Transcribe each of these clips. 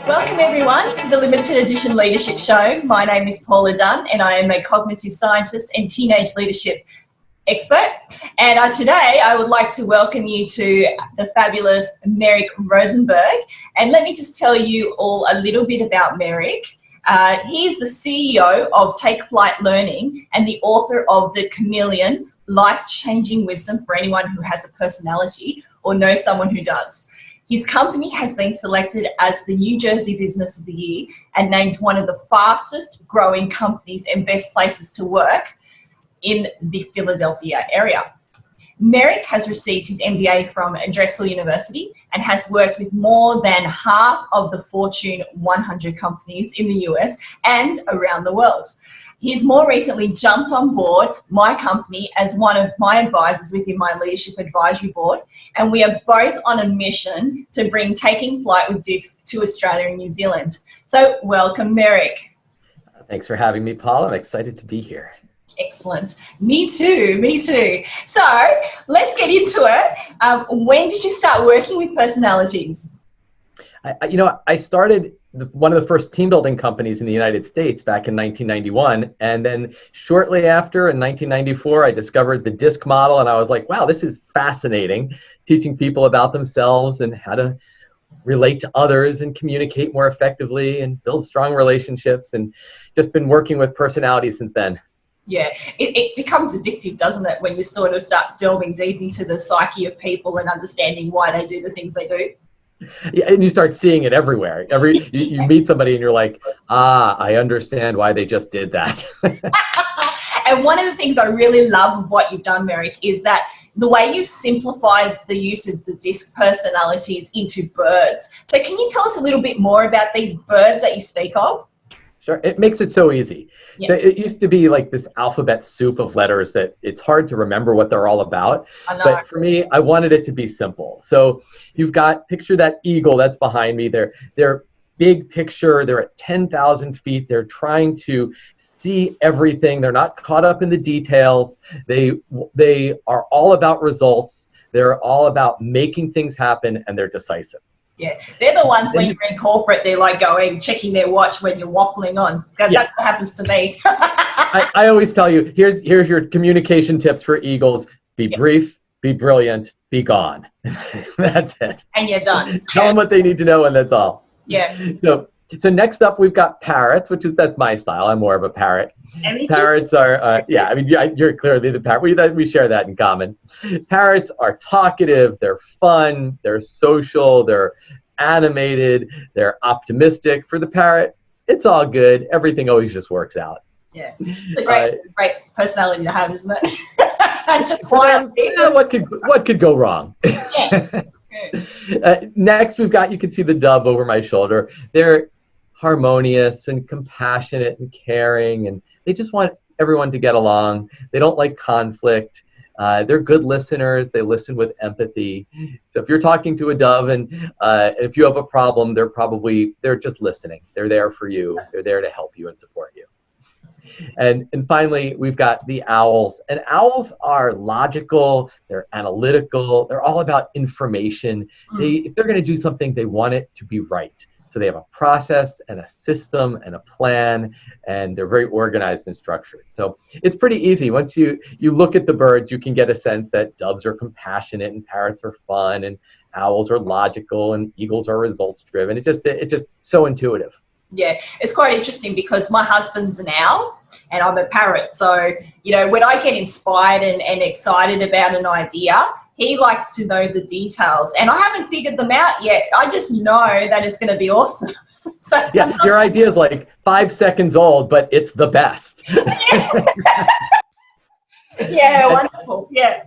Welcome everyone to the Limited Edition Leadership Show. My name is Paula Dunn and I am a cognitive scientist and teenage leadership expert. And today I would like to welcome you to the fabulous Merrick Rosenberg. And let me just tell you all a little bit about Merrick. He is the CEO of Take Flight Learning and the author of the Chameleon, Life-Changing Wisdom for anyone who has a personality or knows someone who does. His company has been selected as the New Jersey Business of the Year and named one of the fastest growing companies and best places to work in the Philadelphia area. Merrick has received his MBA from Drexel University and has worked with more than half of the Fortune 100 companies in the US and around the world. He's more recently jumped on board my company as one of my advisors within my leadership advisory board, and we are both on a mission to bring Taking Flight with DISC to Australia and New Zealand. So welcome, Merrick. Thanks for having me, Paula. I'm excited to be here. Excellent. Me too, me too. So let's get into it. When did you start working with personalities? I started one of the first team building companies in the United States back in 1991. And then shortly after, in 1994, I discovered the DISC model. And I was like, wow, this is fascinating, teaching people about themselves and how to relate to others and communicate more effectively and build strong relationships. And just been working with personalities since then. Yeah, it becomes addictive, doesn't it, when you sort of start delving deep into the psyche of people and understanding why they do the things they do. Yeah, and you start seeing it everywhere. You meet somebody and you're like, I understand why they just did that. And one of the things I really love of what you've done, Merrick, is that the way you've simplified the use of the DISC personalities into birds. So can you tell us a little bit more about these birds that you speak of? Sure, it makes it so easy. Yeah. So it used to be like this alphabet soup of letters that it's hard to remember what they're all about. But for me, I wanted it to be simple. So you've got, picture that eagle that's behind me. They're big picture. They're at 10,000 feet. They're trying to see everything. They're not caught up in the details. They are all about results. They're all about making things happen, and they're decisive. Yeah, they're the ones when you're in corporate, they're like checking their watch when you're waffling on. That's what happens to me. I always tell you, here's your communication tips for eagles. Be brief, be brilliant, be gone. That's it. And you're done. Tell them what they need to know, and that's all. Yeah. So next up, we've got parrots, that's my style. I'm more of a parrot. Parrots are, you're clearly the parrot. We share that in common. Parrots are talkative, they're fun, they're social, they're animated, they're optimistic. For the parrot, it's all good. Everything always just works out. Yeah, it's a great personality to have, isn't it? Just quiet. What could go wrong? Yeah. Next, we've got, you can see the dove over my shoulder. They're harmonious and compassionate and caring, and they just want everyone to get along. They don't like conflict. They're good listeners. They listen with empathy. So if you're talking to a dove and if you have a problem, they're just listening. They're there for you. They're there to help you and support you. And finally, we've got the owls. And owls are logical, they're analytical, they're all about information. If they're going to do something, they want it to be right. So they have a process and a system and a plan, and they're very organized and structured. So it's pretty easy. Once you look at the birds, you can get a sense that doves are compassionate and parrots are fun and owls are logical and eagles are results driven. It's just so intuitive. Yeah, it's quite interesting because my husband's an owl and I'm a parrot. So, when I get inspired and excited about an idea, he likes to know the details. And I haven't figured them out yet. I just know that it's going to be awesome. So yeah, your idea is like 5 seconds old, but it's the best. Yeah, wonderful. Yeah.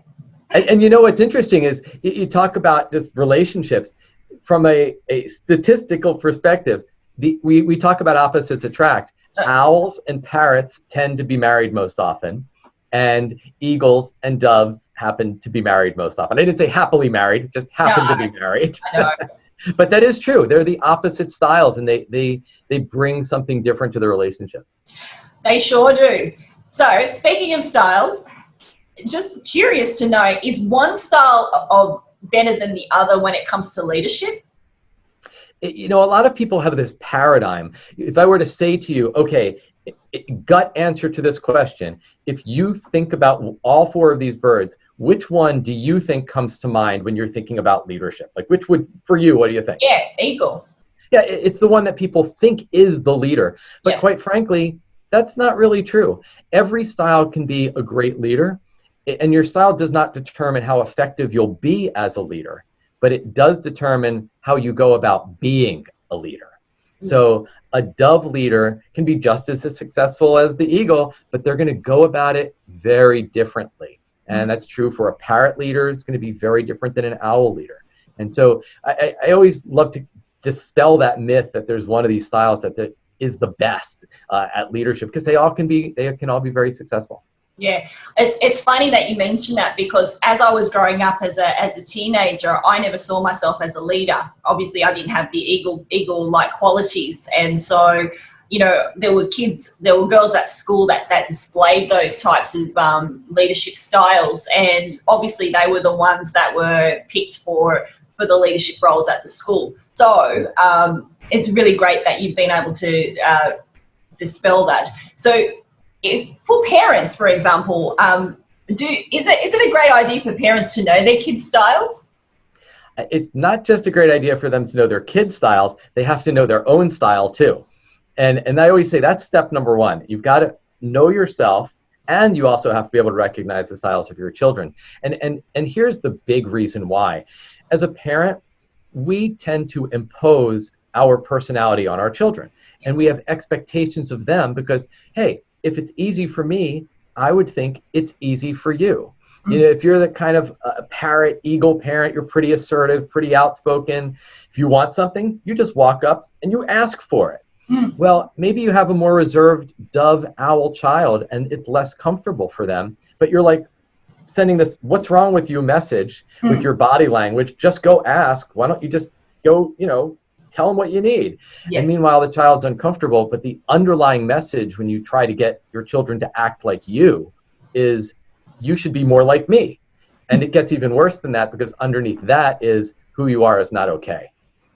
And what's interesting is you talk about just relationships from a statistical perspective. We talk about opposites attract. Owls and parrots tend to be married most often, and eagles and doves happen to be married most often. I didn't say happily married, just happen to be married. But that is true. They're the opposite styles, and they bring something different to the relationship. They sure do. So speaking of styles, just curious to know, is one style of better than the other when it comes to leadership? You know, a lot of people have this paradigm. If I were to say to you, okay, gut answer to this question, if you think about all four of these birds, which one do you think comes to mind when you're thinking about leadership? Like, which would, for you, what do you think? Yeah, eagle. Yeah, it's the one that people think is the leader. But Yes. quite frankly, that's not really true. Every style can be a great leader, and your style does not determine how effective you'll be as a leader, but it does determine how you go about being a leader. So a dove leader can be just as successful as the eagle, but they're going to go about it very differently. And that's true for a parrot leader. It's going to be very different than an owl leader. And so I always love to dispel that myth that there's one of these styles that is the best at leadership, because they can all be very successful. Yeah, it's funny that you mentioned that, because as I was growing up as a teenager, I never saw myself as a leader. Obviously, I didn't have the eagle-like qualities, and so, you know, there were girls at school that displayed those types of leadership styles, and obviously they were the ones that were picked for the leadership roles at the school. So it's really great that you've been able to dispel that. So, for parents, for example, is it a great idea for parents to know their kids' styles? It's not just a great idea for them to know their kids' styles, they have to know their own style too. And I always say that's step number one. You've got to know yourself, and you also have to be able to recognize the styles of your children. And here's the big reason why. As a parent, we tend to impose our personality on our children, and we have expectations of them because, hey, if it's easy for me, I would think it's easy for you. You know, if you're the kind of parrot, eagle parent, you're pretty assertive, pretty outspoken. If you want something, you just walk up and you ask for it. Well, maybe you have a more reserved dove, owl child, and it's less comfortable for them, but you're like sending this "what's wrong with you" message with your body language. Just go ask. Why don't you just go, you know, tell them what you need. Yeah. And meanwhile, the child's uncomfortable, but the underlying message when you try to get your children to act like you is, you should be more like me. And it gets even worse than that, because underneath that is, who you are is not okay.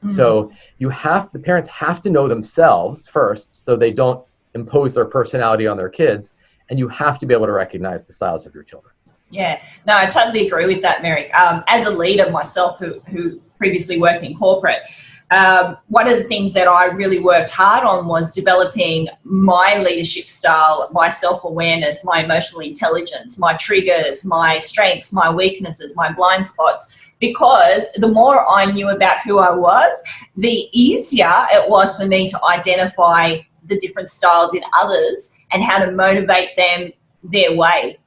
So the parents have to know themselves first, so they don't impose their personality on their kids, and you have to be able to recognize the styles of your children. Yeah, no, I totally agree with that, Merrick. As a leader myself, who previously worked in corporate, one of the things that I really worked hard on was developing my leadership style, my self-awareness, my emotional intelligence, my triggers, my strengths, my weaknesses, my blind spots, because the more I knew about who I was, the easier it was for me to identify the different styles in others and how to motivate them their way.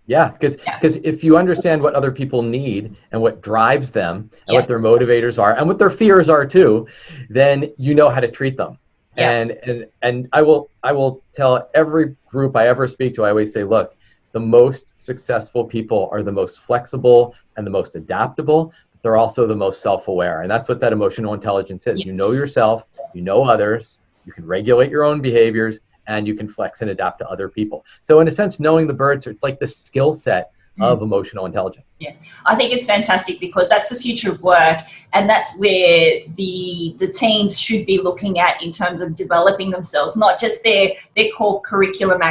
Yeah, because if you understand what other people need and what drives them and what their motivators are and what their fears are too, then you know how to treat them. And I will tell every group I ever speak to, I always say, look, the most successful people are the most flexible and the most adaptable. They're also the most self-aware, and that's what that emotional intelligence is. You know yourself, you know others, you can regulate your own behaviors, and you can flex and adapt to other people. So in a sense, knowing the birds, it's like the skill set of emotional intelligence. Yeah, I think it's fantastic, because that's the future of work, and that's where the teens should be looking at in terms of developing themselves, not just their core curriculum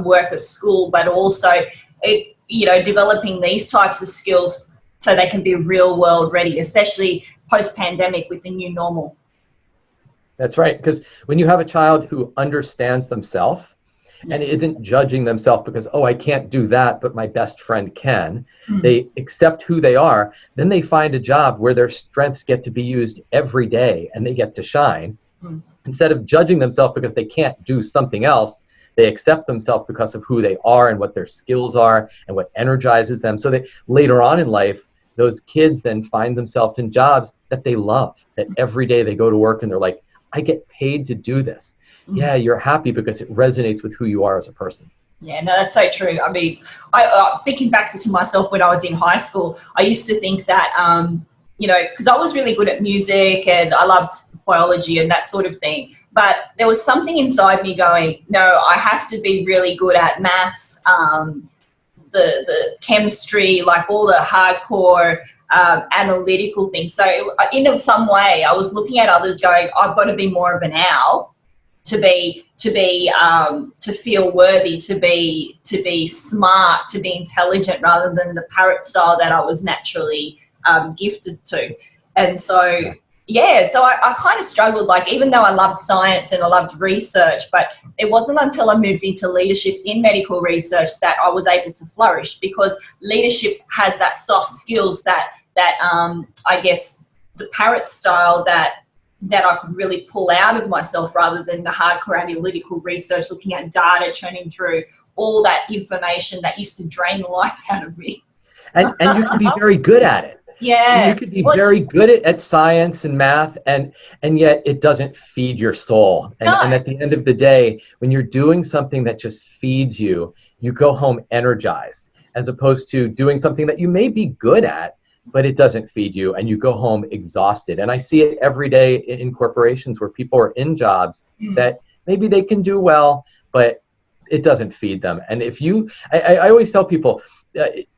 work of school, but also developing these types of skills so they can be real world ready, especially post-pandemic with the new normal. That's right, because when you have a child who understands themselves and isn't judging themselves because, oh, I can't do that, but my best friend can, they accept who they are, then they find a job where their strengths get to be used every day and they get to shine. Instead of judging themselves because they can't do something else, they accept themselves because of who they are and what their skills are and what energizes them. So that later on in life, those kids then find themselves in jobs that they love, that every day they go to work and they're like, I get paid to do this. Yeah, you're happy because it resonates with who you are as a person. Yeah, no, that's so true. I mean, thinking back to myself when I was in high school, I used to think that, because I was really good at music and I loved biology and that sort of thing. But there was something inside me going, no, I have to be really good at maths, the chemistry, like all the hardcore analytical thing. So in some way, I was looking at others going, I've got to be more of an owl to feel worthy, to be smart, to be intelligent, rather than the parrot style that I was naturally gifted to. And so so I kind of struggled, like, even though I loved science and I loved research, but it wasn't until I moved into leadership in medical research that I was able to flourish, because leadership has that soft skills that I guess the parrot style that I could really pull out of myself, rather than the hardcore analytical research, looking at data, churning through all that information that used to drain the life out of me. And you can be very good at it. Yeah. You could be very good at science and math, and yet it doesn't feed your soul. And at the end of the day, when you're doing something that just feeds you, you go home energized, as opposed to doing something that you may be good at, but it doesn't feed you, and you go home exhausted. And I see it every day in corporations where people are in jobs that maybe they can do well, but it doesn't feed them. And if you, I always tell people,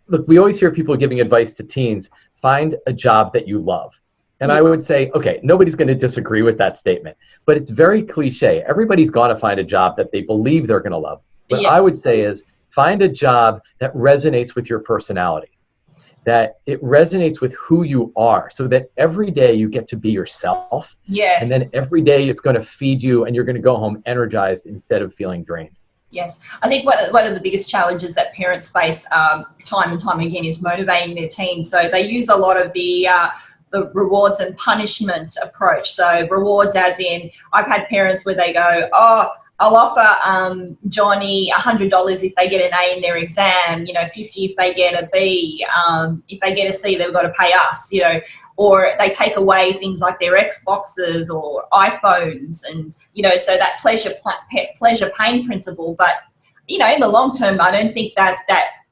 look, we always hear people giving advice to teens, find a job that you love. And I would say, okay, nobody's going to disagree with that statement, but it's very cliche. Everybody's got to find a job that they believe they're going to love. What I would say is, find a job that resonates with your personality, that it resonates with who you are, so that every day you get to be yourself. Yes. And then every day it's going to feed you, and you're going to go home energized instead of feeling drained. Yes, I think one of the biggest challenges that parents face time and time again is motivating their teens. So they use a lot of the rewards and punishment approach. So rewards as in, I've had parents where they go, oh, I'll offer Johnny $100 if they get an A in their exam, 50 if they get a B, if they get a C, they've got to pay us, or they take away things like their Xboxes or iPhones, and, so that pleasure pain principle. But, in the long term, I don't think that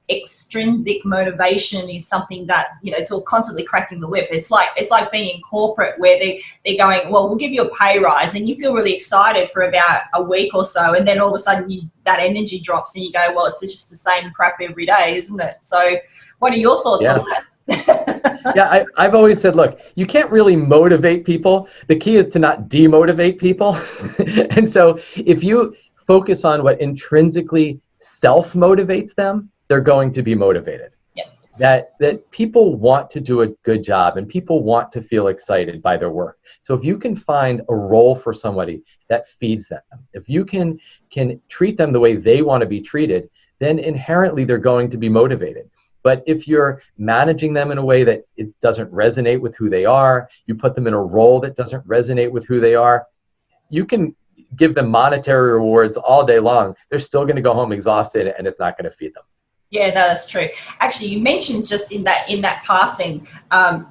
extrinsic motivation is something that, it's all constantly cracking the whip. It's like being in corporate, where they're going, well, we'll give you a pay rise, and you feel really excited for about a week or so, and then all of a sudden that energy drops, and you go, well, it's just the same crap every day, isn't it? So what are your thoughts on that? I've always said, look, you can't really motivate people. The key is to not demotivate people. And so if you focus on what intrinsically self-motivates them, they're going to be motivated. That people want to do a good job, and people want to feel excited by their work. So if you can find a role for somebody that feeds them, if you can treat them the way they want to be treated, then inherently they're going to be motivated. But if you're managing them in a way that it doesn't resonate with who they are, you put them in a role that doesn't resonate with who they are, you can give them monetary rewards all day long. They're still going to go home exhausted, and it's not going to feed them. Yeah, no, that's true. Actually, you mentioned just in that passing,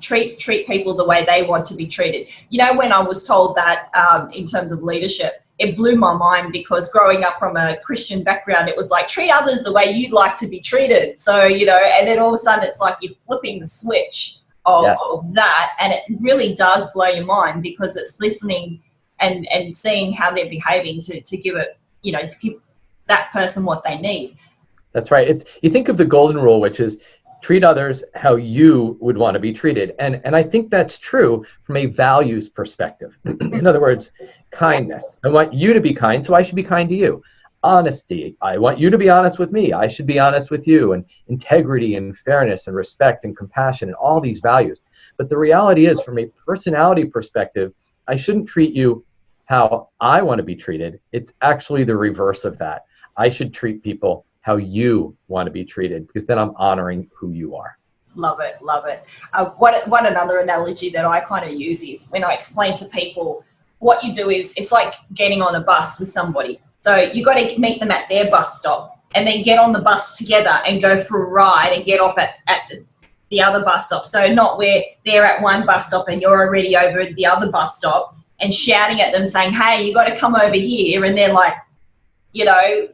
treat people the way they want to be treated. When I was told that in terms of leadership, it blew my mind, because growing up from a Christian background, it was like, treat others the way you'd like to be treated. So, and then all of a sudden it's like you're flipping the switch of that, and it really does blow your mind, because it's listening and seeing how they're behaving to give it, to give that person what they need. That's right. You think of the golden rule, which is treat others how you would want to be treated. And I think that's true from a values perspective. In other words, kindness. I want you to be kind, so I should be kind to you. Honesty. I want you to be honest with me. I should be honest with you. And integrity and fairness and respect and compassion and all these values. But the reality is, from a personality perspective, I shouldn't treat you how I want to be treated. It's actually the reverse of that. I should treat people how you want to be treated, because then I'm honoring who you are. Love it, love it. What another analogy that I kind of use is, when I explain to people, what you do is, it's like getting on a bus with somebody. So you got to meet them at their bus stop, and then get on the bus together and go for a ride and get off at the other bus stop. So not where they're at one bus stop and you're already over at the other bus stop and shouting at them saying, hey, you got to come over here. And they're like,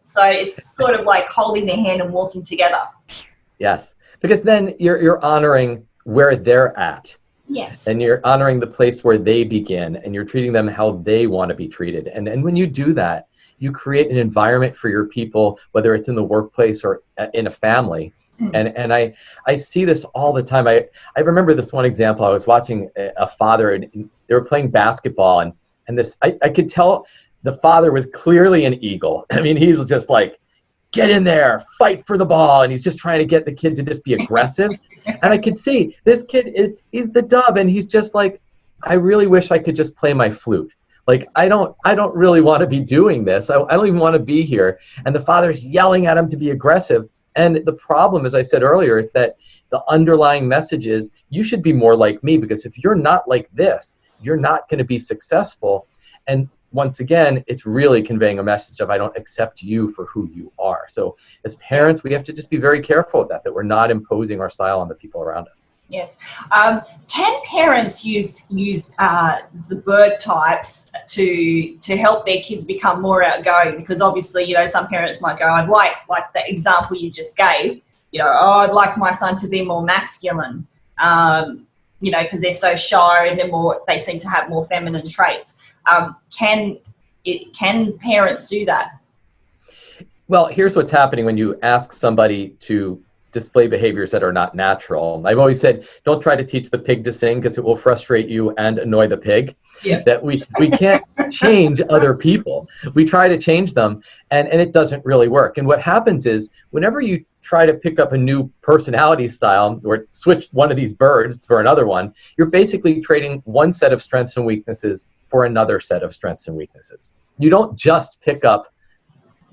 so it's sort of like holding their hand and walking together. Yes, because then you're honoring where they're at. Yes. And you're honoring the place where they begin, and you're treating them how they want to be treated. And when you do that, you create an environment for your people, whether it's in the workplace or in a family, And I see this all the time. I remember this one example. I was watching a father, and they were playing basketball, and this I could tell the father was clearly an eagle. I mean, he's just like, get in there, fight for the ball, and he's just trying to get the kid to just be aggressive. And I could see this kid he's the dove, and he's just like, I really wish I could just play my flute. Like, I don't really want to be doing this. I don't even want to be here. And the father's yelling at him to be aggressive. And the problem, as I said earlier, is that the underlying message is you should be more like me, because if you're not like this, you're not going to be successful. And once again, it's really conveying a message of I don't accept you for who you are. So as parents, we have to just be very careful of that we're not imposing our style on the people around us. Yes. Can parents use the bird types to help their kids become more outgoing? Because obviously, you know, some parents might go, I'd like the example you just gave, you know, oh, I'd like my son to be more masculine, you know, because they're so shy and they seem to have more feminine traits. Can parents do that? Well, here's what's happening when you ask somebody to display behaviors that are not natural. I've always said, don't try to teach the pig to sing, because it will frustrate you and annoy the pig. Yeah. That we can't change other people. We try to change them, and it doesn't really work. And what happens is, whenever you try to pick up a new personality style or switch one of these birds for another one, you're basically trading one set of strengths and weaknesses for another set of strengths and weaknesses. You don't just pick up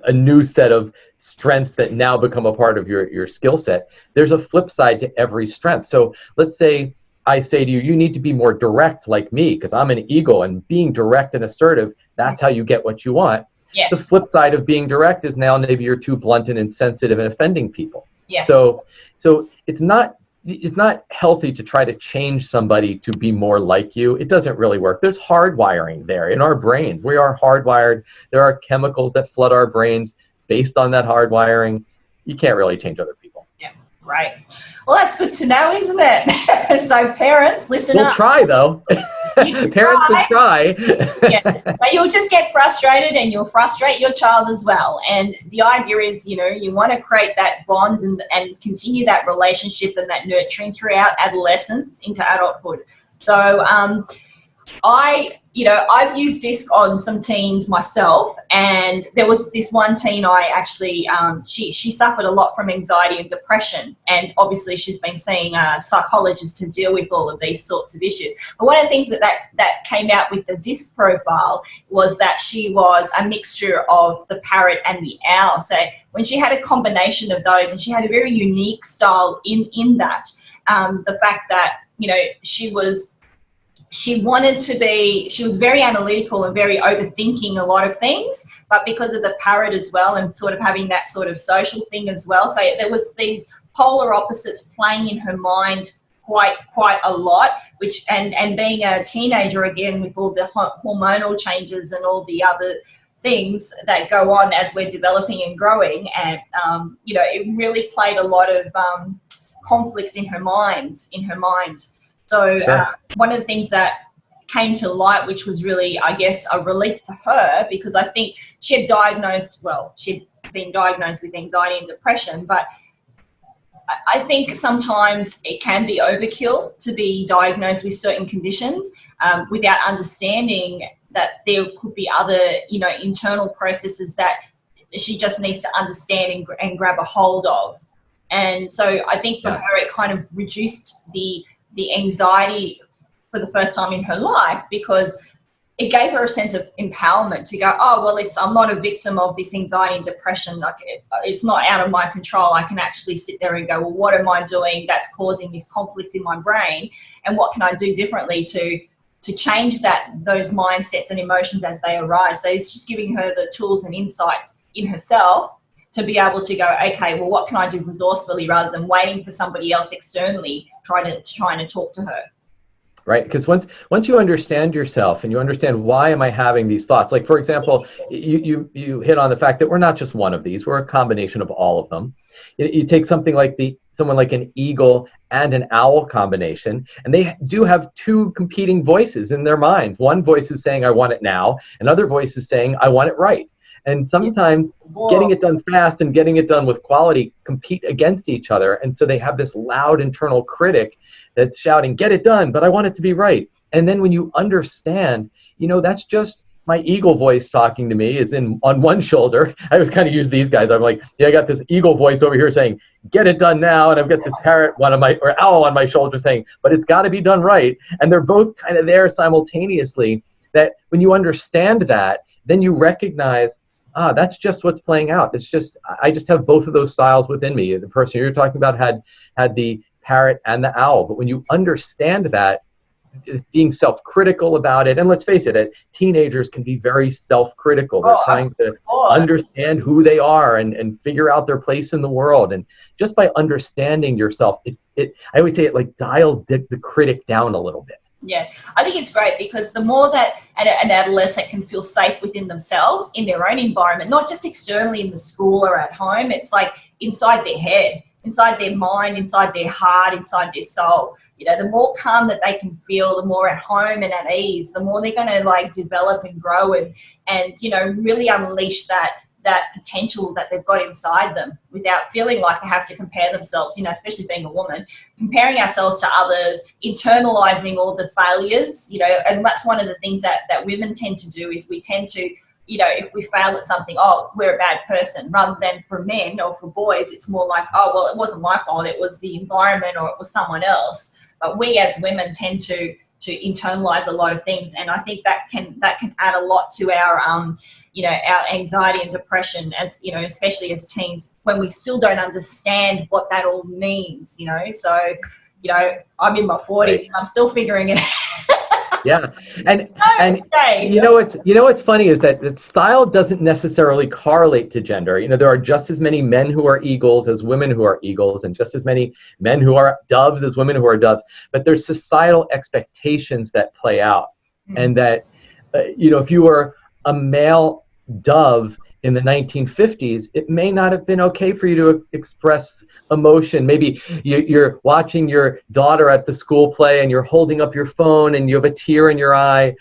a new set of strengths that now become a part of your skill set. There's a flip side to every strength. So let's say I say to you, you need to be more direct like me, because I'm an eagle, and being direct and assertive, that's how you get what you want. Yes. The flip side of being direct is now maybe you're too blunt and insensitive and offending people. Yes. So it's not healthy to try to change somebody to be more like you. It doesn't really work. There's hardwiring there in our brains. We are hardwired. There are chemicals that flood our brains based on that hardwiring. You can't really change other people. Yeah, right. Well, that's good to know, isn't it? So parents, listen up. We'll try, though. Parents will try. Yes, but you'll just get frustrated, and you'll frustrate your child as well. And the idea is, you know, you want to create that bond and continue that relationship and that nurturing throughout adolescence into adulthood. So I've used DISC on some teens myself, and there was this one teen I actually, she suffered a lot from anxiety and depression, and obviously she's been seeing a psychologist to deal with all of these sorts of issues. But one of the things that came out with the DISC profile was that she was a mixture of the parrot and the owl. So when she had a combination of those, and she had a very unique style in that, the fact that, you know, she was very analytical and very overthinking a lot of things, but because of the parrot as well, and sort of having that sort of social thing as well. So there was these polar opposites playing in her mind quite a lot, which, and being a teenager again, with all the hormonal changes and all the other things that go on as we're developing and growing. And, you know, it really played a lot of conflicts in her mind. So one of the things that came to light, which was really, I guess, a relief for her, because I think she'd been diagnosed with anxiety and depression, but I think sometimes it can be overkill to be diagnosed with certain conditions without understanding that there could be other, you know, internal processes that she just needs to understand and grab a hold of. And so I think for her, it kind of reduced the anxiety for the first time in her life, because it gave her a sense of empowerment to go, oh, well, I'm not a victim of this anxiety and depression. Like, it's not out of my control. I can actually sit there and go, well, what am I doing that's causing this conflict in my brain? And what can I do differently to change those mindsets and emotions as they arise? So it's just giving her the tools and insights in herself to be able to go, okay, well, what can I do resourcefully, rather than waiting for somebody else externally trying to talk to her. Right, because once you understand yourself and you understand, why am I having these thoughts? Like, for example, you hit on the fact that we're not just one of these, we're a combination of all of them. You take something like someone like an eagle and an owl combination, and they do have two competing voices in their minds. One voice is saying, I want it now. Another voice is saying, I want it right. And sometimes Whoa. getting it done fast and getting it done with quality compete against each other. And so they have this loud internal critic that's shouting, get it done, but I want it to be right. And then when you understand, that's just my eagle voice talking to me is on one shoulder. I always kind of use these guys. I'm like, yeah, I got this eagle voice over here saying, get it done now. And I've got this parrot, or owl on my shoulder saying, but it's got to be done right. And they're both kind of there simultaneously. That when you understand that, then you recognize, that's just what's playing out. It's just, I just have both of those styles within me. The person you're talking about had the parrot and the owl. But when you understand that, being self-critical about it, and let's face it, teenagers can be very self-critical. They're trying to understand who they are and figure out their place in the world. And just by understanding yourself, I always say it like dials the critic down a little bit. Yeah, I think it's great because the more that an adolescent can feel safe within themselves, in their own environment, not just externally in the school or at home, it's like inside their head, inside their mind, inside their heart, inside their soul. The more calm that they can feel, the more at home and at ease, the more they're going to like develop and grow and really unleash that potential that they've got inside them without feeling like they have to compare themselves, especially being a woman, comparing ourselves to others, internalizing all the failures, and that's one of the things that women tend to do is we tend to, if we fail at something, we're a bad person, rather than for men or for boys, it's more like, well, it wasn't my fault, it was the environment or it was someone else. But we as women tend to internalize a lot of things, and I think that can add a lot to our our anxiety and depression, as especially as teens, when we still don't understand what that all means. So I'm in my 40s, right, and I'm still figuring it out. Yeah, and what's funny is that style doesn't necessarily correlate to gender. There are just as many men who are eagles as women who are eagles, and just as many men who are doves as women who are doves. But there's societal expectations that play out, and that if you were a male dove in the 1950s, it may not have been okay for you to express emotion. Maybe you're watching your daughter at the school play and you're holding up your phone and you have a tear in your eye.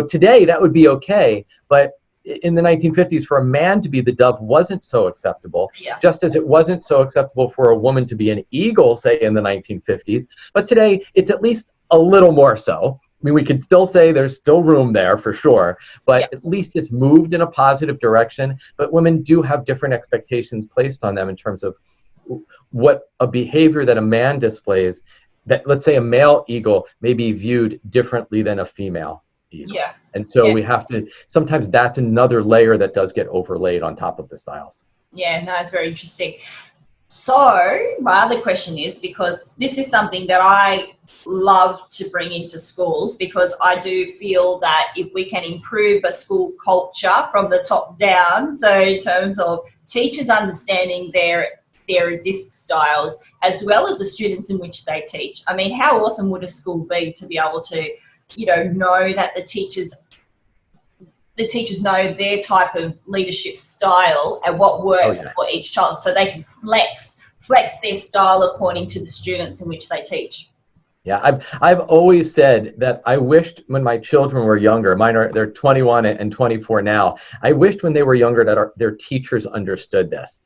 Today that would be okay, but in the 1950s, for a man to be the dove wasn't so acceptable, just as it wasn't so acceptable for a woman to be an eagle, say, in the 1950s. But today, it's at least a little more so. I mean, we could still say there's still room there for sure, but at least it's moved in a positive direction. But women do have different expectations placed on them in terms of what a behavior that a man displays, that, let's say, a male eagle may be viewed differently than a female eagle. Yeah. And so we have to, sometimes that's another layer that does get overlaid on top of the styles. Yeah, no, it's very interesting. So my other question is, because this is something that I love to bring into schools, because I do feel that if we can improve a school culture from the top down, so in terms of teachers understanding their disc styles as well as the students in which they teach. I mean, how awesome would a school be to be able to, know that the teachers know their type of leadership style and what works for each child, so they can flex their style according to the students in which they teach. Yeah, I've always said that I wished when my children were younger, they're 21 and 24 now, I wished when they were younger that their teachers understood this.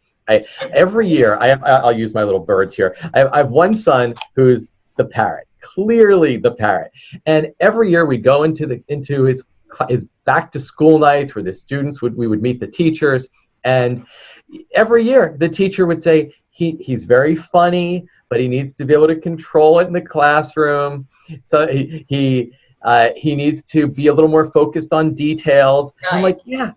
Every year, I'll use my little birds here. I have one son who's the parrot, clearly the parrot, and every year we go into his back to school nights where the students we would meet the teachers, and every year the teacher would say he's very funny, but he needs to be able to control it in the classroom. So he needs to be a little more focused on details. Nice. I'm like, yeah,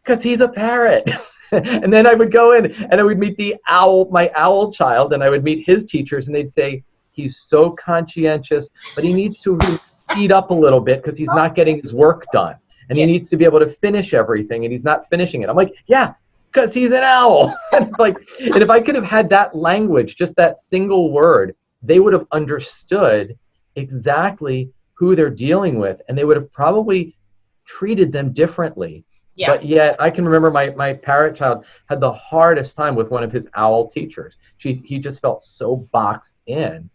because he's a parrot. And then I would go in and I would meet my owl child, and I would meet his teachers, and they'd say, he's so conscientious, but he needs to speed up a little bit because he's not getting his work done. And he needs to be able to finish everything, and he's not finishing it. I'm like, yeah, because he's an owl. And if I could have had that language, just that single word, they would have understood exactly who they're dealing with, and they would have probably treated them differently. Yeah. But yet, I can remember my parrot child had the hardest time with one of his owl teachers. He just felt so boxed in,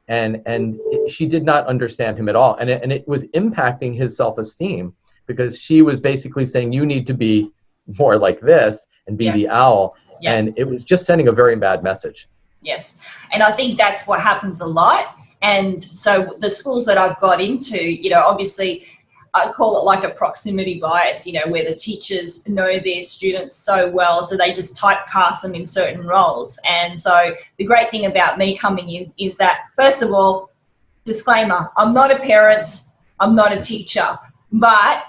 and she did not understand him at all. And it was impacting his self-esteem, because she was basically saying, you need to be more like this and be the Yes. owl. Yes. And it was just sending a very bad message. Yes. And I think that's what happens a lot. And so the schools that I've got into, you know, obviously I call it like a proximity bias, you know, where the teachers know their students so well, so they just typecast them in certain roles. And so the great thing about me coming in is that, first of all, disclaimer, I'm not a parent, I'm not a teacher, but,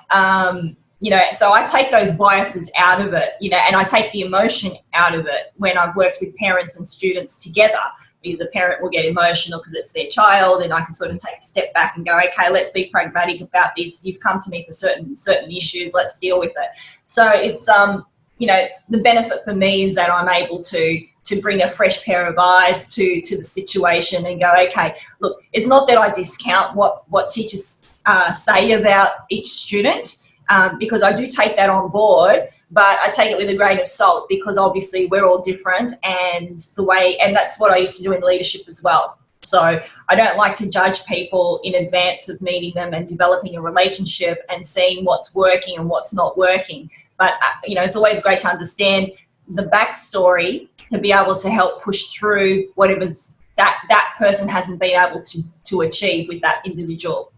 you know, so I take those biases out of it, you know, and I take the emotion out of it when I've worked with parents and students together. The parent will get emotional because it's their child, and I can sort of take a step back and go, okay, let's be pragmatic about this. You've come to me for certain issues. Let's deal with it. So it's, you know, the benefit for me is that I'm able to bring a fresh pair of eyes to the situation and go, okay, look, it's not that I discount what teachers say about each student, because I do take that on board, but I take it with a grain of salt, because obviously we're all different, and that's what I used to do in leadership as well. So I don't like to judge people in advance of meeting them and developing a relationship and seeing what's working and what's not working. But, you know, it's always great to understand the backstory to be able to help push through whatever's that person hasn't been able to achieve with that individual.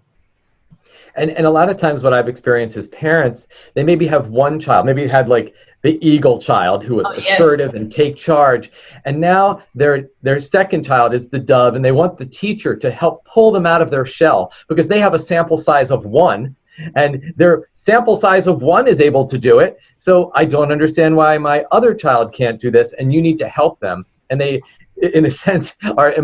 And a lot of times what I've experienced as parents, they maybe have one child, maybe had like the eagle child who was assertive and take charge. And now their second child is the dove, and they want the teacher to help pull them out of their shell because they have a sample size of 1, and their sample size of 1 is able to do it. So I don't understand why my other child can't do this, and you need to help them. And they, in a sense, are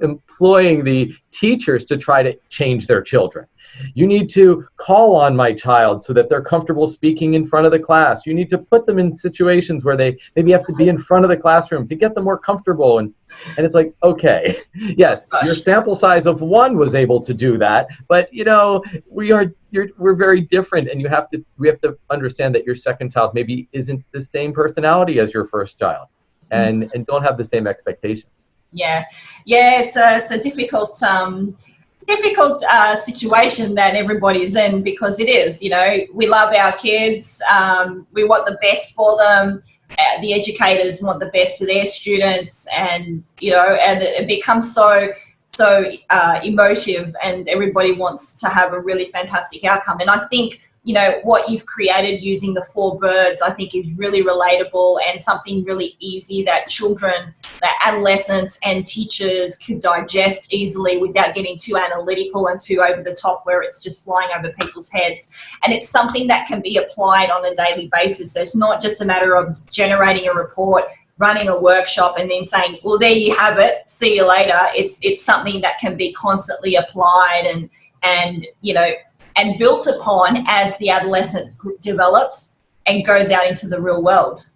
employing the teachers to try to change their children. You need to call on my child so that they're comfortable speaking in front of the class. You need to put them in situations where they maybe have to be in front of the classroom to get them more comfortable. And it's like, okay, yes, your sample size of 1 was able to do that, but you know, we're very different, and we have to understand that your second child maybe isn't the same personality as your first child, and don't have the same expectations. Yeah, it's a difficult situation that everybody is in, because it is, you know, we love our kids, we want the best for them, the educators want the best for their students, and you know, and it becomes so emotive, and everybody wants to have a really fantastic outcome. And I think, you know, what you've created using the 4 birds, I think is really relatable and something really easy that children, that adolescents and teachers could digest easily without getting too analytical and too over the top where it's just flying over people's heads. And it's something that can be applied on a daily basis. So it's not just a matter of generating a report, running a workshop, and then saying, well, there you have it, see you later. It's something that can be constantly applied and you know, and built upon as the adolescent develops and goes out into the real world.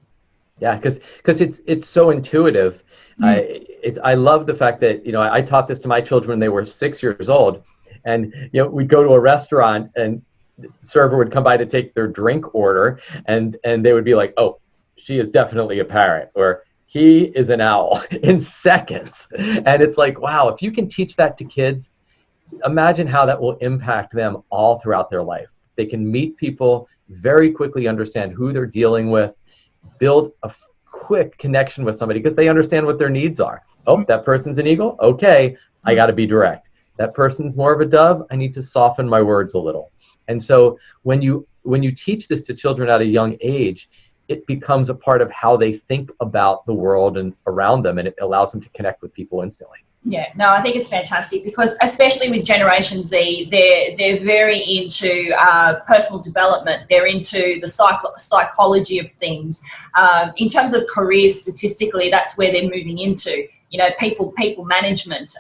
Yeah, because it's so intuitive. I love the fact that, you know, I taught this to my children when they were 6 years old, and you know, we'd go to a restaurant and the server would come by to take their drink order, and they would be like, oh, she is definitely a parrot, or he is an owl, in seconds. And it's like, wow, if you can teach that to kids, imagine how that will impact them all throughout their life. They can meet people, very quickly understand who they're dealing with, build a quick connection with somebody because they understand what their needs are. Oh, that person's an eagle? Okay, I got to be direct. That person's more of a dove? I need to soften my words a little. And so when you teach this to children at a young age, it becomes a part of how they think about the world and around them, and it allows them to connect with people instantly. Yeah, no, I think it's fantastic because especially with Generation Z, they're very into personal development. They're into the psychology of things. In terms of careers, statistically, that's where they're moving into. You know, people management,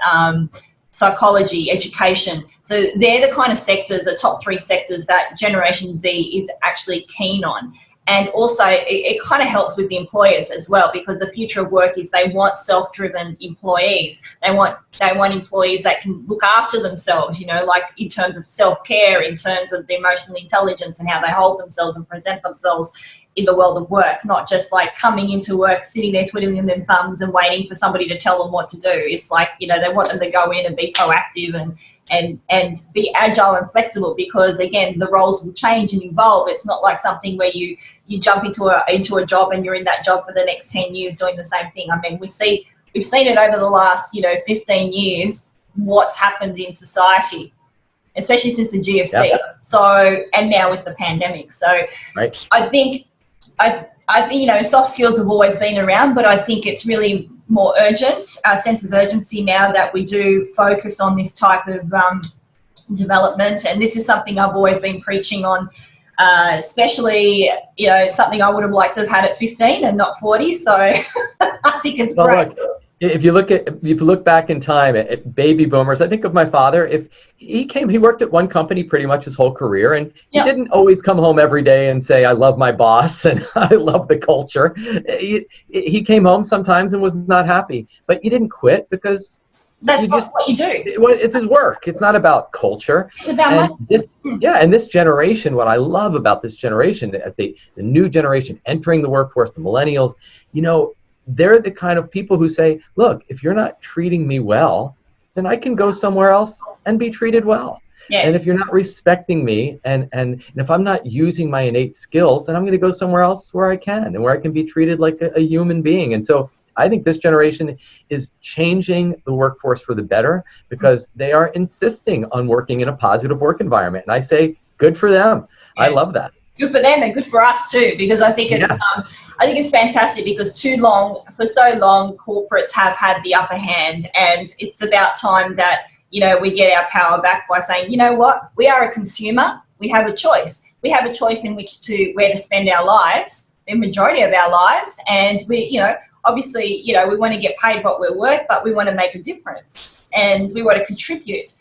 psychology, education. So they're the kind of sectors, the top 3 sectors that Generation Z is actually keen on. And also it kind of helps with the employers as well, because the future of work is they want self-driven employees. They want employees that can look after themselves, you know, like in terms of self-care, in terms of the emotional intelligence and how they hold themselves and present themselves in the world of work, not just like coming into work, sitting there twiddling their thumbs and waiting for somebody to tell them what to do. It's like, you know, they want them to go in and be proactive and be agile and flexible, because again, the roles will change and evolve. It's not like something where you jump into a job and you're in that job for the next 10 years doing the same thing. I mean, we've seen it over the last, 15 years, what's happened in society, especially since the GFC. Yep. So, and now with the pandemic. So right. I think, soft skills have always been around, but I think it's really more urgent, a sense of urgency now that we do focus on this type of development. And this is something I've always been preaching on, especially, something I would have liked to have had at 15 and not 40. So I think it's great. Look, if you look back in time at baby boomers, I think of my father. If he worked at one company pretty much his whole career, and he didn't always come home every day and say, I love my boss and I love the culture. He came home sometimes and was not happy, but you didn't quit because that's what you do. It's his work. It's not about culture. It's about money. And this generation, what I love about this generation, as the new generation entering the workforce, the millennials, they're the kind of people who say, look, if you're not treating me well, then I can go somewhere else and be treated well. Yeah. And if you're not respecting me and if I'm not using my innate skills, then I'm going to go somewhere else where I can and where I can be treated like a human being. And so I think this generation is changing the workforce for the better because they are insisting on working in a positive work environment. And I say, good for them. Yeah. I love that. Good for them and good for us too, because I think it's fantastic, because for so long corporates have had the upper hand, and it's about time that we get our power back by saying, you know what, we are a consumer, we have a choice. We have a choice in where to spend our lives, the majority of our lives, and we obviously we want to get paid what we're worth, but we want to make a difference and we want to contribute,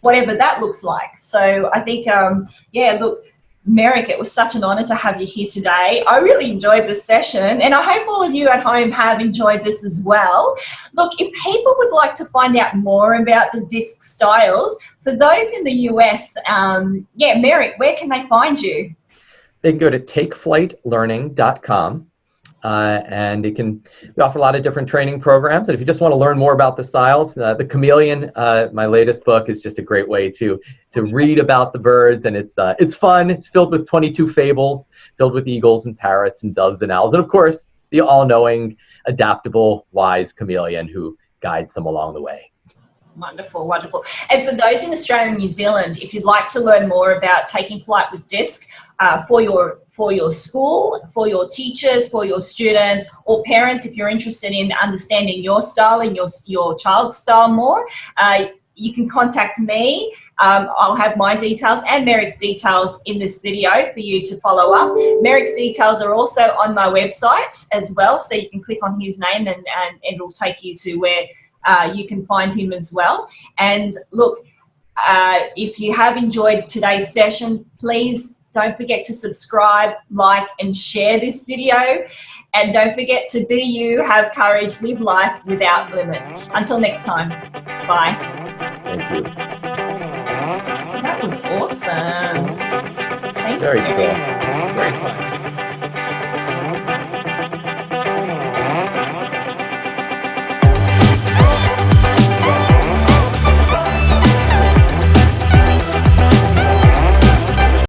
whatever that looks like. So I think look, Merrick, it was such an honor to have you here today. I really enjoyed this session, and I hope all of you at home have enjoyed this as well. Look, if people would like to find out more about the disc styles, for those in the US, Merrick, where can they find you? They can go to takeflightlearning.com. And we offer a lot of different training programs. And if you just want to learn more about the styles, the Chameleon, my latest book, is just a great way to read about the birds. And it's fun. It's filled with 22 fables, filled with eagles and parrots and doves and owls. And of course, the all-knowing, adaptable, wise chameleon who guides them along the way. Wonderful, wonderful. And for those in Australia and New Zealand, if you'd like to learn more about taking flight with DISC for your school, for your teachers, for your students, or parents, if you're interested in understanding your style and your child's style more, you can contact me. I'll have my details and Merrick's details in this video for you to follow up. Merrick's details are also on my website as well, so you can click on his name and it'll take you to where you can find him as well. And look, if you have enjoyed today's session, please don't forget to subscribe, like, and share this video. And don't forget to be you, have courage, live life without limits. Until next time, bye. Thank you. That was awesome. Thanks, Very cool. Very fun.